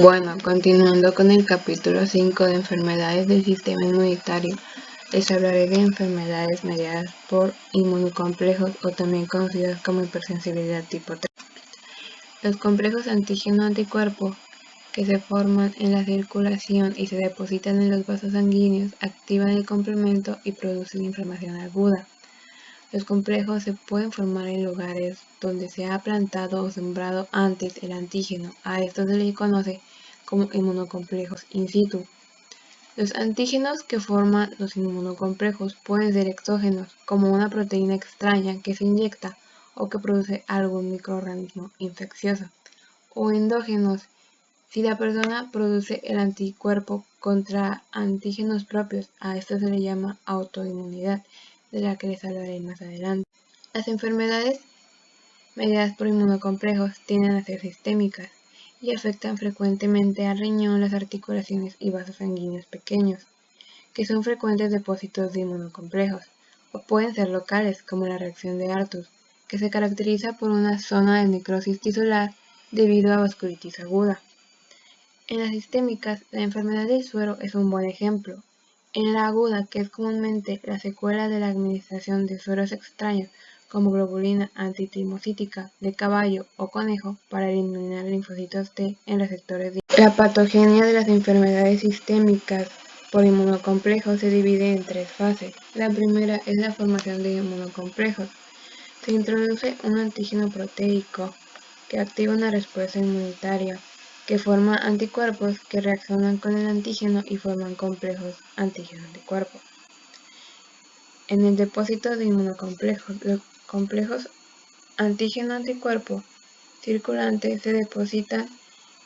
Bueno, continuando con el capítulo 5 de enfermedades del sistema inmunitario, les hablaré de enfermedades mediadas por inmunocomplejos o también conocidas como hipersensibilidad tipo 3. Los complejos antígeno-anticuerpo que se forman en la circulación y se depositan en los vasos sanguíneos activan el complemento y producen inflamación aguda. Los complejos se pueden formar en lugares donde se ha plantado o sembrado antes el antígeno. A esto se le conoce como inmunocomplejos in situ. Los antígenos que forman los inmunocomplejos pueden ser exógenos, como una proteína extraña que se inyecta o que produce algún microorganismo infeccioso, o endógenos, si la persona produce el anticuerpo contra antígenos propios. A esto se le llama autoinmunidad, de la que les hablaré más adelante. Las enfermedades mediadas por inmunocomplejos tienden a ser sistémicas y afectan frecuentemente al riñón, las articulaciones y vasos sanguíneos pequeños, que son frecuentes depósitos de inmunocomplejos, o pueden ser locales, como la reacción de Artus, que se caracteriza por una zona de necrosis tisular debido a vasculitis aguda. En las sistémicas, la enfermedad del suero es un buen ejemplo. En la aguda, que es comúnmente la secuela de la administración de sueros extraños como globulina antitimocítica de caballo o conejo para eliminar linfocitos T en receptores de... La patogenia de las enfermedades sistémicas por inmunocomplejos se divide en tres fases. La primera es la formación de inmunocomplejos. Se introduce un antígeno proteico que activa una respuesta inmunitaria que forma anticuerpos que reaccionan con el antígeno y forman complejos antígeno-anticuerpo. En el depósito de inmunocomplejos, los complejos antígeno-anticuerpo circulantes se depositan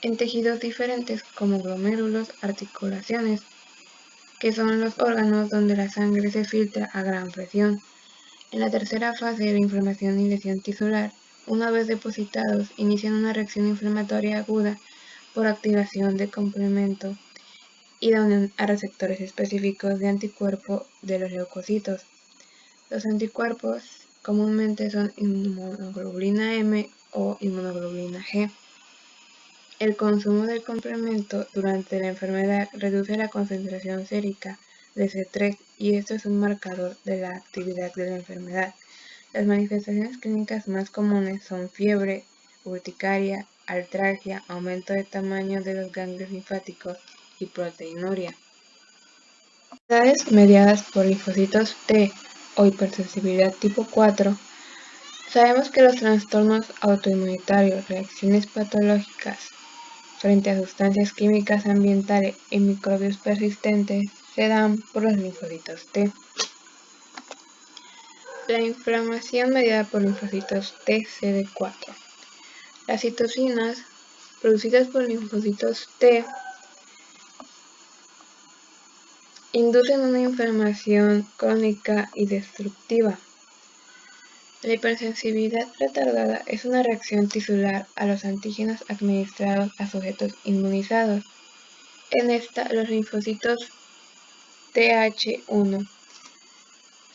en tejidos diferentes como glomérulos, articulaciones, que son los órganos donde la sangre se filtra a gran presión. En la tercera fase de inflamación y lesión tisular, una vez depositados, inician una reacción inflamatoria aguda por activación de complemento y la unión a receptores específicos de anticuerpo de los leucocitos. Los anticuerpos comúnmente son inmunoglobulina M o inmunoglobulina G. El consumo del complemento durante la enfermedad reduce la concentración sérica de C3 y esto es un marcador de la actividad de la enfermedad. Las manifestaciones clínicas más comunes son fiebre, urticaria, artralgia, aumento de tamaño de los ganglios linfáticos y proteinuria. Enfermedades mediadas por linfocitos T o hipersensibilidad tipo 4. Sabemos que los trastornos autoinmunitarios, reacciones patológicas frente a sustancias químicas ambientales y microbios persistentes se dan por los linfocitos T. La inflamación mediada por linfocitos TCD4. Las citocinas producidas por linfocitos T inducen una inflamación crónica y destructiva. La hipersensibilidad retardada es una reacción tisular a los antígenos administrados a sujetos inmunizados. En esta, los linfocitos Th1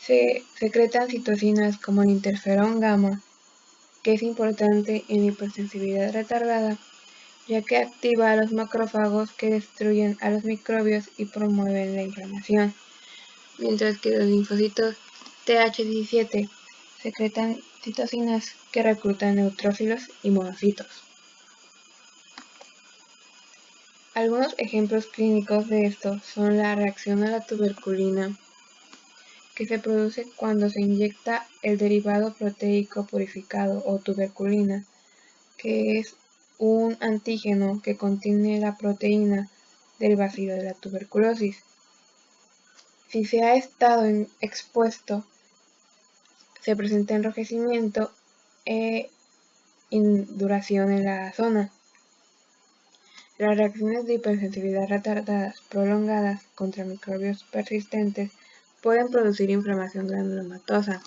se secretan citocinas como el interferón gamma, que es importante en hipersensibilidad retardada, ya que activa a los macrófagos que destruyen a los microbios y promueven la inflamación, mientras que los linfocitos Th17 secretan citocinas que reclutan neutrófilos y monocitos. Algunos ejemplos clínicos de esto son la reacción a la tuberculina, que se produce cuando se inyecta el derivado proteico purificado o tuberculina, que es un antígeno que contiene la proteína del bacilo de la tuberculosis. Si se ha estado expuesto, se presenta enrojecimiento e induración en la zona. Las reacciones de hipersensibilidad retardadas prolongadas contra microbios persistentes pueden producir inflamación granulomatosa.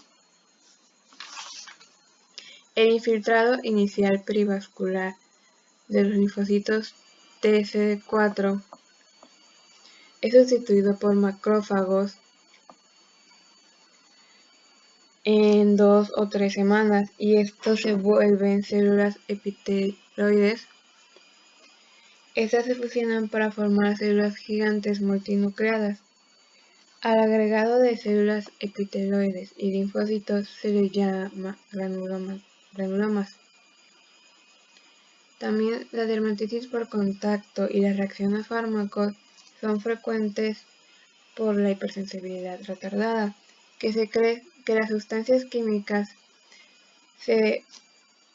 El infiltrado inicial perivascular de los linfocitos TCD4 es sustituido por macrófagos en 2 o 3 semanas y estos se vuelven células epitelioides Estas se fusionan para formar células gigantes multinucleadas. Al agregado de células epiteloides y linfocitos se les llama granulomas. También la dermatitis por contacto y la reacción a fármacos son frecuentes por la hipersensibilidad retardada, que se cree que las sustancias químicas se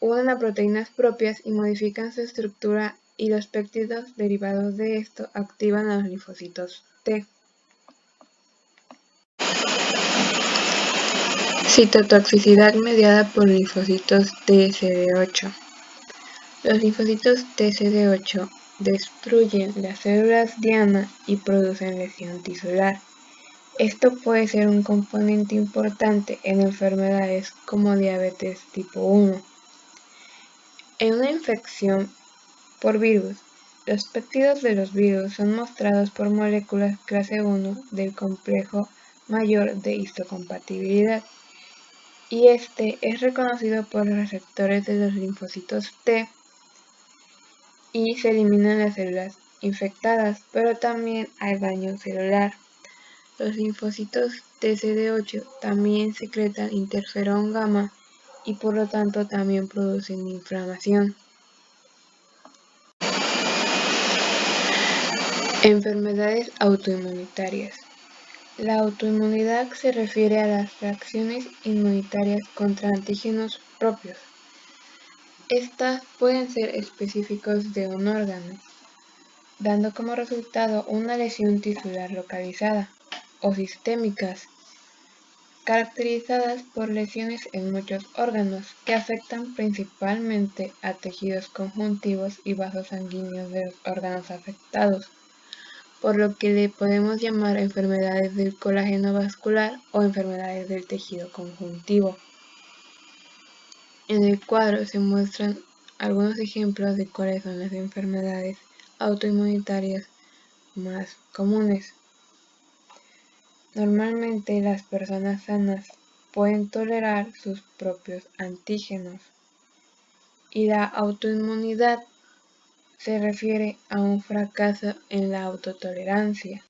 unen a proteínas propias y modifican su estructura, y los péptidos derivados de esto activan a los linfocitos T. Citotoxicidad mediada por linfocitos TCD8. Los linfocitos TCD8 destruyen las células diana y producen lesión tisular. Esto puede ser un componente importante en enfermedades como diabetes tipo 1. En una infección por virus, los péptidos de los virus son mostrados por moléculas clase 1 del complejo mayor de histocompatibilidad, y este es reconocido por los receptores de los linfocitos T y se eliminan las células infectadas, pero también hay daño celular. Los linfocitos TCD8 también secretan interferón gamma y por lo tanto también producen inflamación. Enfermedades autoinmunitarias. La autoinmunidad se refiere a las reacciones inmunitarias contra antígenos propios. Estas pueden ser específicos de un órgano, dando como resultado una lesión tisular localizada, o sistémicas, caracterizadas por lesiones en muchos órganos que afectan principalmente a tejidos conjuntivos y vasos sanguíneos de los órganos afectados, por lo que le podemos llamar enfermedades del colágeno vascular o enfermedades del tejido conjuntivo. En el cuadro se muestran algunos ejemplos de cuáles son las enfermedades autoinmunitarias más comunes. Normalmente las personas sanas pueden tolerar sus propios antígenos, y la autoinmunidad se refiere a un fracaso en la autotolerancia.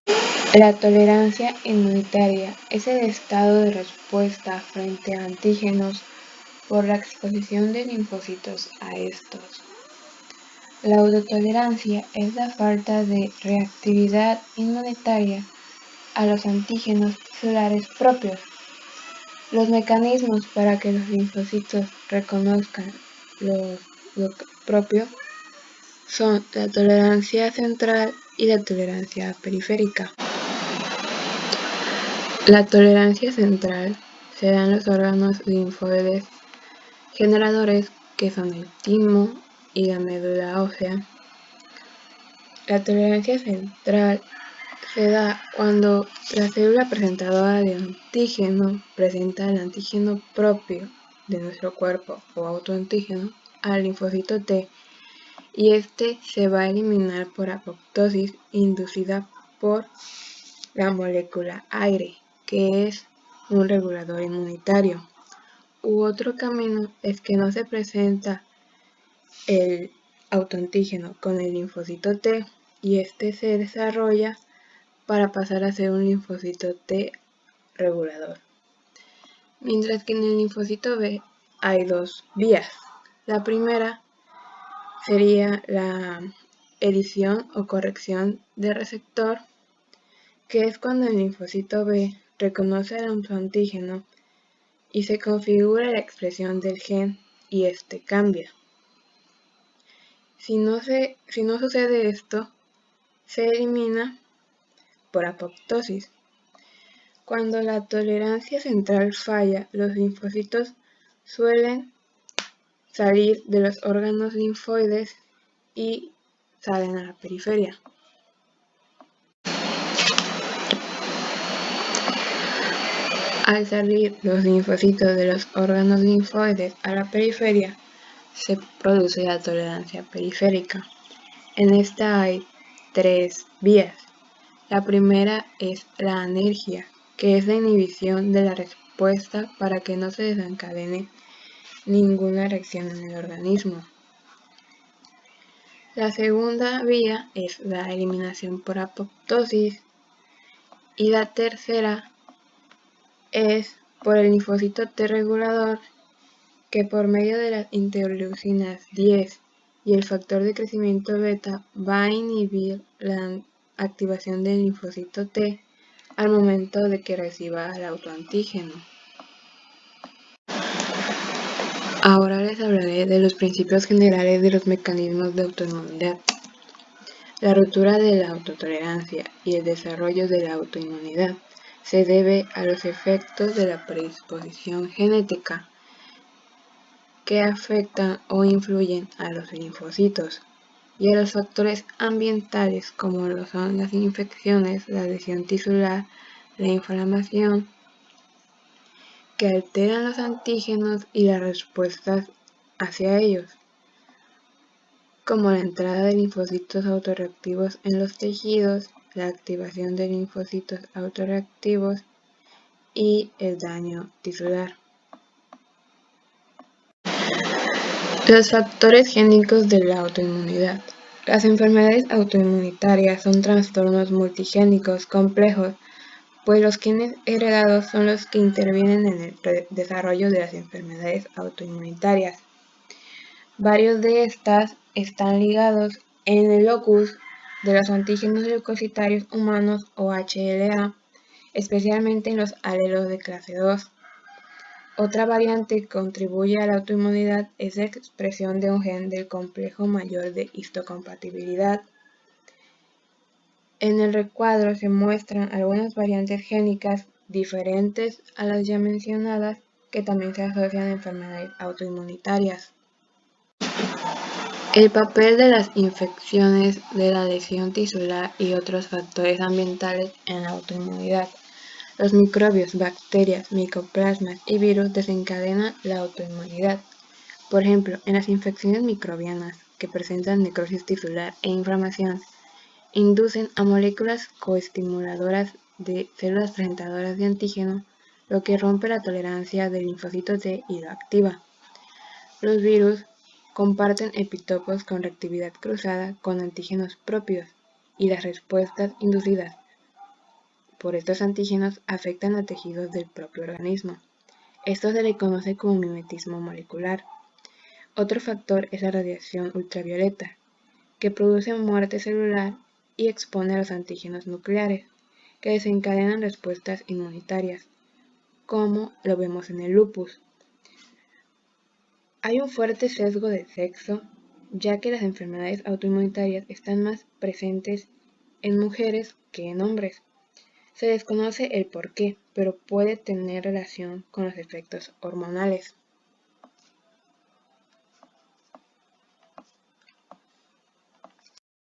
La tolerancia inmunitaria es el estado de respuesta frente a antígenos por la exposición de linfocitos a estos. La autotolerancia es la falta de reactividad inmunitaria a los antígenos tisulares propios. Los mecanismos para que los linfocitos reconozcan lo propio son la tolerancia central y la tolerancia periférica. La tolerancia central se da en los órganos linfoides generadores, que son el timo y la médula ósea. La tolerancia central se da cuando la célula presentadora de antígeno presenta el antígeno propio de nuestro cuerpo o autoantígeno al linfocito T, y este se va a eliminar por apoptosis inducida por la molécula aire, que es un regulador inmunitario. Otro camino es que no se presenta el autoantígeno con el linfocito T, y este se desarrolla para pasar a ser un linfocito T regulador. Mientras que en el linfocito B hay dos vías. La primera sería la edición o corrección de receptor, que es cuando el linfocito B reconoce el autoantígeno y se configura la expresión del gen, y este cambia. Si no sucede esto, se elimina por apoptosis. Cuando la tolerancia central falla, los linfocitos suelen salir de los órganos linfoides y salen a la periferia. Al salir los linfocitos de los órganos linfoides a la periferia, se produce la tolerancia periférica. En esta hay tres vías. La primera es la anergia, que es la inhibición de la respuesta para que no se desencadene ninguna reacción en el organismo. La segunda vía es la eliminación por apoptosis y la tercera es por el linfocito T regulador, que por medio de las interleucinas 10 y el factor de crecimiento beta va a inhibir la activación del linfocito T al momento de que reciba el autoantígeno. Ahora les hablaré de los principios generales de los mecanismos de autoinmunidad. La ruptura de la autotolerancia y el desarrollo de la autoinmunidad se debe a los efectos de la predisposición genética que afectan o influyen a los linfocitos y a los factores ambientales como lo son las infecciones, la lesión tisular, la inflamación, que alteran los antígenos y las respuestas hacia ellos, como la entrada de linfocitos autorreactivos en los tejidos, la activación de linfocitos autorreactivos y el daño tisular. Los factores génicos de la autoinmunidad. Las enfermedades autoinmunitarias son trastornos multigénicos complejos, pues los genes heredados son los que intervienen en el desarrollo de las enfermedades autoinmunitarias. Varios de estas están ligados en el locus de los antígenos leucocitarios humanos o HLA, especialmente en los alelos de clase 2. Otra variante que contribuye a la autoinmunidad es la expresión de un gen del complejo mayor de histocompatibilidad. En el recuadro se muestran algunas variantes génicas diferentes a las ya mencionadas que también se asocian a enfermedades autoinmunitarias. El papel de las infecciones, de la lesión tisular y otros factores ambientales en la autoinmunidad. Los microbios, bacterias, micoplasmas y virus desencadenan la autoinmunidad. Por ejemplo, en las infecciones microbianas, que presentan necrosis tisular e inflamación, inducen a moléculas coestimuladoras de células presentadoras de antígeno, lo que rompe la tolerancia del linfocito T y lo activa. Los virus comparten epitopos con reactividad cruzada con antígenos propios, y las respuestas inducidas por estos antígenos afectan a tejidos del propio organismo. Esto se le conoce como mimetismo molecular. Otro factor es la radiación ultravioleta, que produce muerte celular y expone a los antígenos nucleares, que desencadenan respuestas inmunitarias, como lo vemos en el lupus. Hay un fuerte sesgo de sexo, ya que las enfermedades autoinmunitarias están más presentes en mujeres que en hombres. Se desconoce el porqué, pero puede tener relación con los efectos hormonales.